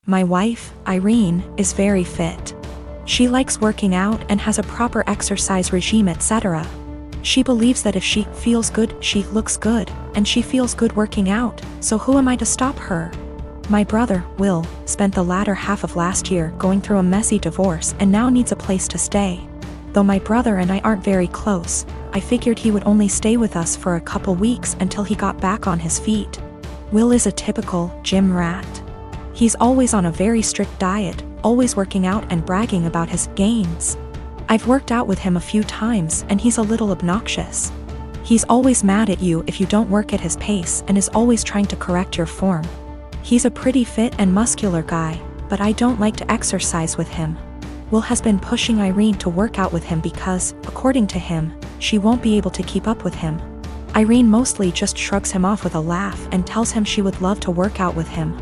My wife, Irene, is very fit. She likes working out and has a proper exercise regime, etc. She believes that if she feels good, she looks good, and she feels good working out, so who am I to stop her? My brother, Will, spent the latter half of last year going through a messy divorce and now needs a place to stay. Though my brother and I aren't very close, I figured he would only stay with us for a couple weeks until he got back on his feet. Will is a typical gym rat. He's always on a very strict diet, always working out and bragging about his gains. I've worked out with him a few times and he's a little obnoxious. He's always mad at you if you don't work at his pace and is always trying to correct your form. He's a pretty fit and muscular guy, but I don't like to exercise with him. Will has been pushing Irene to work out with him because, according to him, she won't be able to keep up with him. Irene mostly just shrugs him off with a laugh and tells him she would love to work out with him.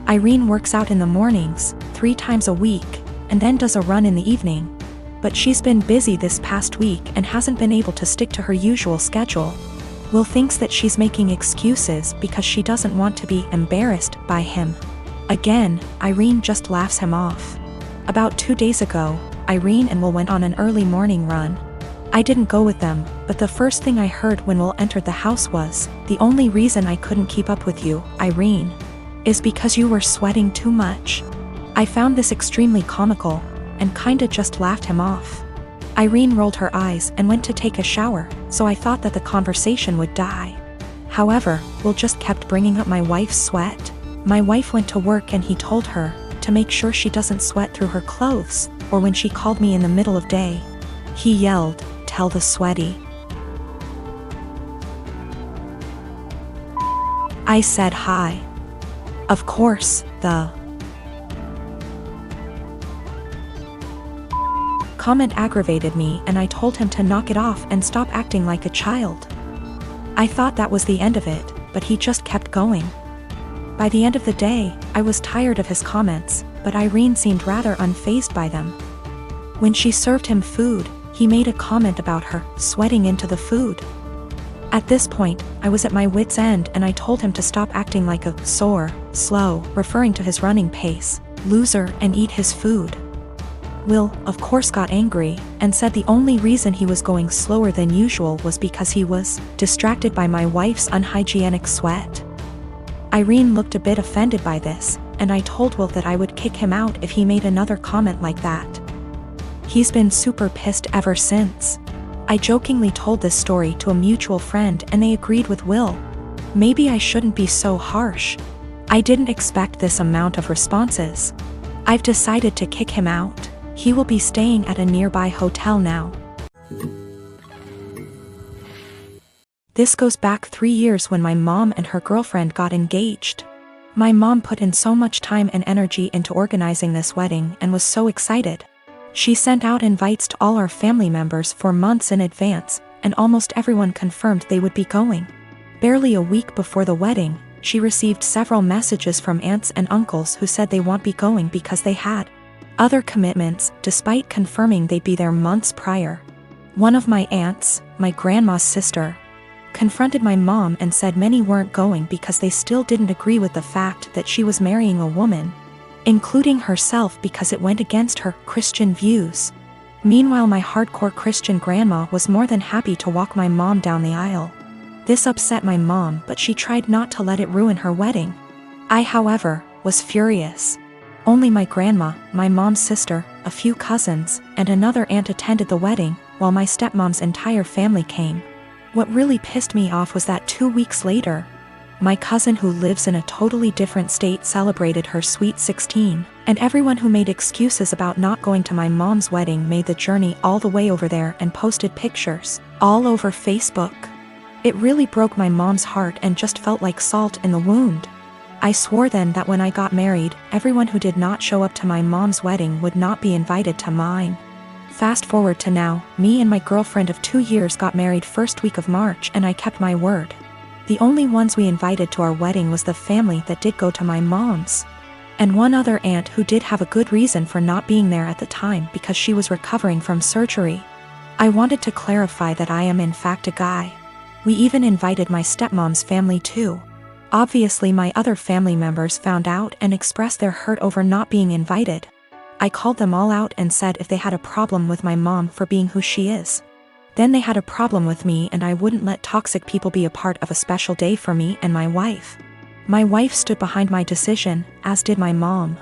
Irene works out in the mornings, 3 times a week, and then does a run in the evening. But she's been busy this past week and hasn't been able to stick to her usual schedule. Will thinks that she's making excuses because she doesn't want to be embarrassed by him. Again, Irene just laughs him off. About 2 days ago, Irene and Will went on an early morning run. I didn't go with them, but the first thing I heard when Will entered the house was, "The only reason I couldn't keep up with you, Irene, is because you were sweating too much." I found this extremely comical, and kinda just laughed him off. Irene rolled her eyes and went to take a shower, so I thought that the conversation would die. However, Will just kept bringing up my wife's sweat. My wife went to work and he told her to make sure she doesn't sweat through her clothes, or when she called me in the middle of day. He yelled, "Tell the sweaty." I said hi. Of course, the comment aggravated me and I told him to knock it off and stop acting like a child. I thought that was the end of it, but he just kept going. By the end of the day, I was tired of his comments, but Irene seemed rather unfazed by them. When she served him food, he made a comment about her sweating into the food. At this point, I was at my wit's end and I told him to stop acting like a slow, referring to his running pace, loser, and eat his food. Will, of course, got angry, and said the only reason he was going slower than usual was because he was distracted by my wife's unhygienic sweat. Irene looked a bit offended by this, and I told Will that I would kick him out if he made another comment like that. He's been super pissed ever since. I jokingly told this story to a mutual friend and they agreed with Will. Maybe I shouldn't be so harsh. I didn't expect this amount of responses. I've decided to kick him out. He will be staying at a nearby hotel now. This goes back 3 years when my mom and her girlfriend got engaged. My mom put in so much time and energy into organizing this wedding and was so excited. She sent out invites to all our family members for months in advance, and almost everyone confirmed they would be going. Barely a week before the wedding, she received several messages from aunts and uncles who said they won't be going because they had other commitments, despite confirming they'd be there months prior. One of my aunts, my grandma's sister, confronted my mom and said many weren't going because they still didn't agree with the fact that she was marrying a woman, including herself, because it went against her Christian views. Meanwhile, my hardcore Christian grandma was more than happy to walk my mom down the aisle. This upset my mom, but she tried not to let it ruin her wedding. I, however, was furious. Only my grandma, my mom's sister, a few cousins, and another aunt attended the wedding, while my stepmom's entire family came. What really pissed me off was that 2 weeks later, my cousin who lives in a totally different state celebrated her sweet 16, and everyone who made excuses about not going to my mom's wedding made the journey all the way over there and posted pictures all over Facebook. It really broke my mom's heart and just felt like salt in the wound. I swore then that when I got married, everyone who did not show up to my mom's wedding would not be invited to mine. Fast forward to now, me and my girlfriend of 2 years got married first week of March and I kept my word. The only ones we invited to our wedding was the family that did go to my mom's, and one other aunt who did have a good reason for not being there at the time because she was recovering from surgery. I wanted to clarify that I am in fact a guy. We even invited my stepmom's family too. Obviously, my other family members found out and expressed their hurt over not being invited. I called them all out and said if they had a problem with my mom for being who she is, then they had a problem with me, and I wouldn't let toxic people be a part of a special day for me and my wife. My wife stood behind my decision, as did my mom.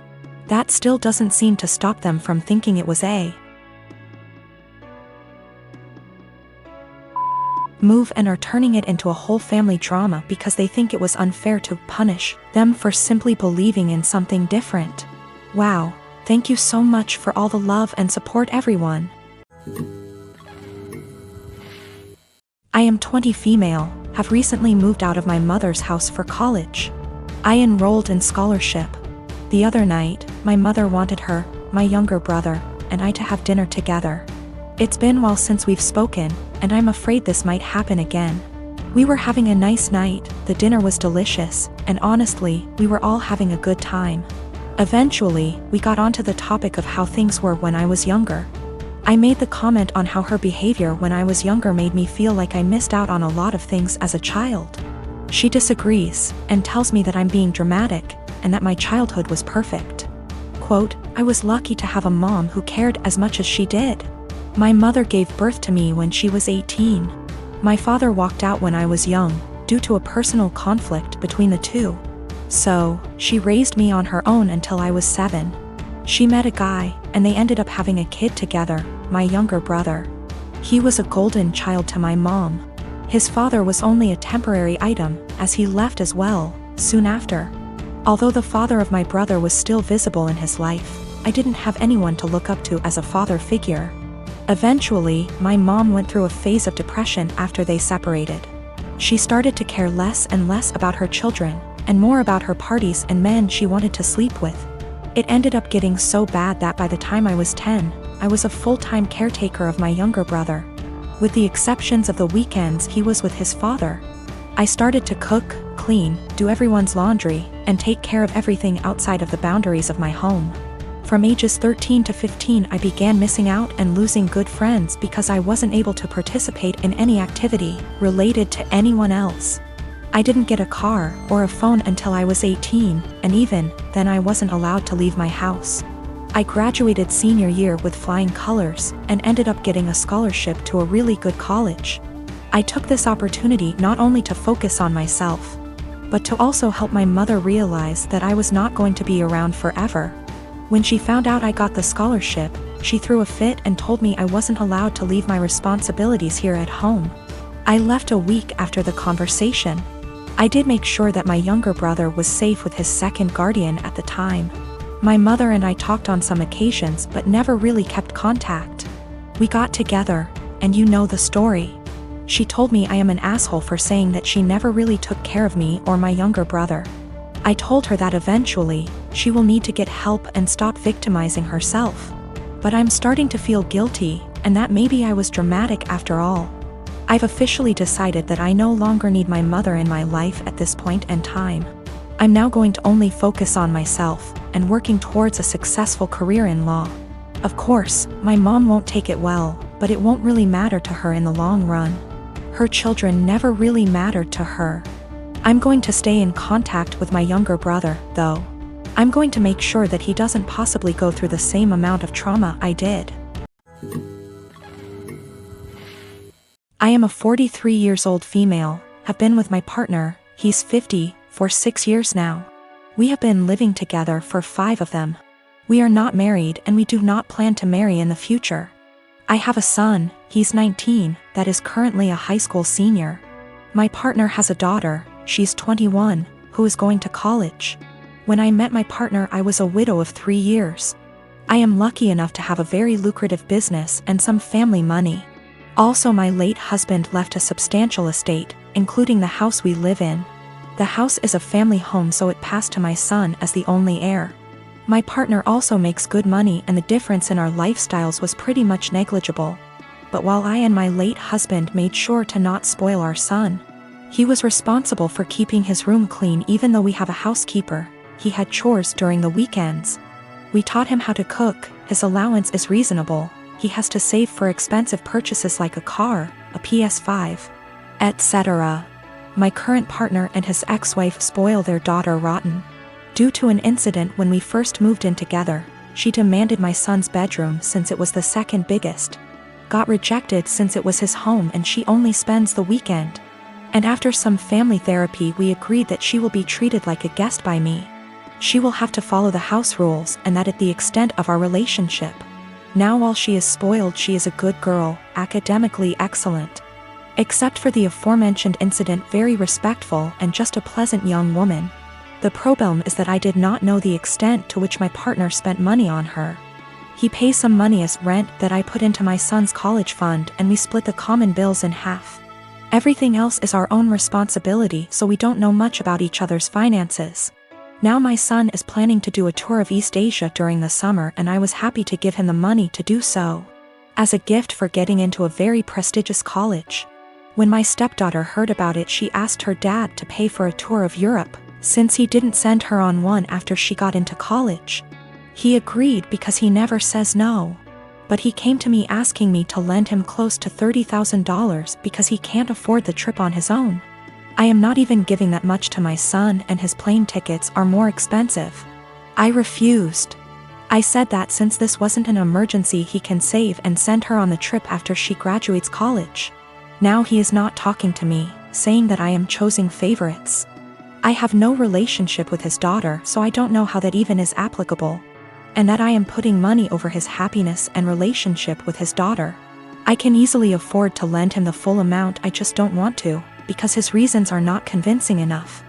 That still doesn't seem to stop them from thinking it was a move and are turning it into a whole family drama because they think it was unfair to punish them for simply believing in something different. Wow, thank you so much for all the love and support, everyone. I am 20, female, have recently moved out of my mother's house for college. I enrolled in scholarship. The other night, my mother wanted her, my younger brother, and I to have dinner together. It's been a while since we've spoken, and I'm afraid this might happen again. We were having a nice night, the dinner was delicious, and honestly, we were all having a good time. Eventually, we got onto the topic of how things were when I was younger. I made the comment on how her behavior when I was younger made me feel like I missed out on a lot of things as a child. She disagrees, and tells me that I'm being dramatic, and that my childhood was perfect. Quote, I was lucky to have a mom who cared as much as she did. My mother gave birth to me when she was 18. My father walked out when I was young, due to a personal conflict between the two. So, she raised me on her own until I was 7. She met a guy, and they ended up having a kid together, my younger brother. He was a golden child to my mom. His father was only a temporary item, as he left as well, soon after. Although the father of my brother was still visible in his life, I didn't have anyone to look up to as a father figure. Eventually, my mom went through a phase of depression after they separated. She started to care less and less about her children, and more about her parties and men she wanted to sleep with. It ended up getting so bad that by the time I was 10, I was a full-time caretaker of my younger brother. With the exceptions of the weekends he was with his father. I started to cook, clean, do everyone's laundry, and take care of everything outside of the boundaries of my home. From ages 13 to 15 I began missing out and losing good friends because I wasn't able to participate in any activity related to anyone else. I didn't get a car or a phone until I was 18, and even then I wasn't allowed to leave my house. I graduated senior year with flying colors and ended up getting a scholarship to a really good college. I took this opportunity not only to focus on myself, but to also help my mother realize that I was not going to be around forever. When she found out I got the scholarship, she threw a fit and told me I wasn't allowed to leave my responsibilities here at home. I left a week after the conversation. I did make sure that my younger brother was safe with his second guardian at the time. My mother and I talked on some occasions but never really kept contact. We got together, and you know the story. She told me I am an asshole for saying that she never really took care of me or my younger brother. I told her that eventually, she will need to get help and stop victimizing herself. But I'm starting to feel guilty, and that maybe I was dramatic after all. I've officially decided that I no longer need my mother in my life at this point in time. I'm now going to only focus on myself, and working towards a successful career in law. Of course, my mom won't take it well, but it won't really matter to her in the long run. Her children never really mattered to her. I'm going to stay in contact with my younger brother, though. I'm going to make sure that he doesn't possibly go through the same amount of trauma I did. I am a 43 years old female, have been with my partner, he's 50, for 6 years now. We have been living together for 5 of them. We are not married and we do not plan to marry in the future. I have a son, he's 19, that is currently a high school senior. My partner has a daughter, she's 21, who is going to college. When I met my partner I was a widow of 3 years. I am lucky enough to have a very lucrative business and some family money. Also, my late husband left a substantial estate, including the house we live in. The house is a family home, so it passed to my son as the only heir. My partner also makes good money and the difference in our lifestyles was pretty much negligible. But while I and my late husband made sure to not spoil our son, he was responsible for keeping his room clean. Even though we have a housekeeper, he had chores during the weekends. We taught him how to cook, his allowance is reasonable, he has to save for expensive purchases like a car, a PS5, etc. My current partner and his ex-wife spoil their daughter rotten. Due to an incident when we first moved in together, she demanded my son's bedroom since it was the second biggest. Got rejected since it was his home and she only spends the weekend. And after some family therapy we agreed that she will be treated like a guest by me. She will have to follow the house rules and that at the extent of our relationship. Now while she is spoiled she is a good girl, academically excellent. Except for the aforementioned incident very respectful and just a pleasant young woman. The problem is that I did not know the extent to which my partner spent money on her. He pays some money as rent that I put into my son's college fund and we split the common bills in half. Everything else is our own responsibility so we don't know much about each other's finances. Now my son is planning to do a tour of East Asia during the summer and I was happy to give him the money to do so. As a gift for getting into a very prestigious college. When my stepdaughter heard about it she asked her dad to pay for a tour of Europe, since he didn't send her on one after she got into college. He agreed because he never says no. But he came to me asking me to lend him close to $30,000 because he can't afford the trip on his own. I am not even giving that much to my son and his plane tickets are more expensive. I refused. I said that since this wasn't an emergency he can save and send her on the trip after she graduates college. Now he is not talking to me, saying that I am choosing favorites. I have no relationship with his daughter so I don't know how that even is applicable. And that I am putting money over his happiness and relationship with his daughter. I can easily afford to lend him the full amount I just don't want to, because his reasons are not convincing enough.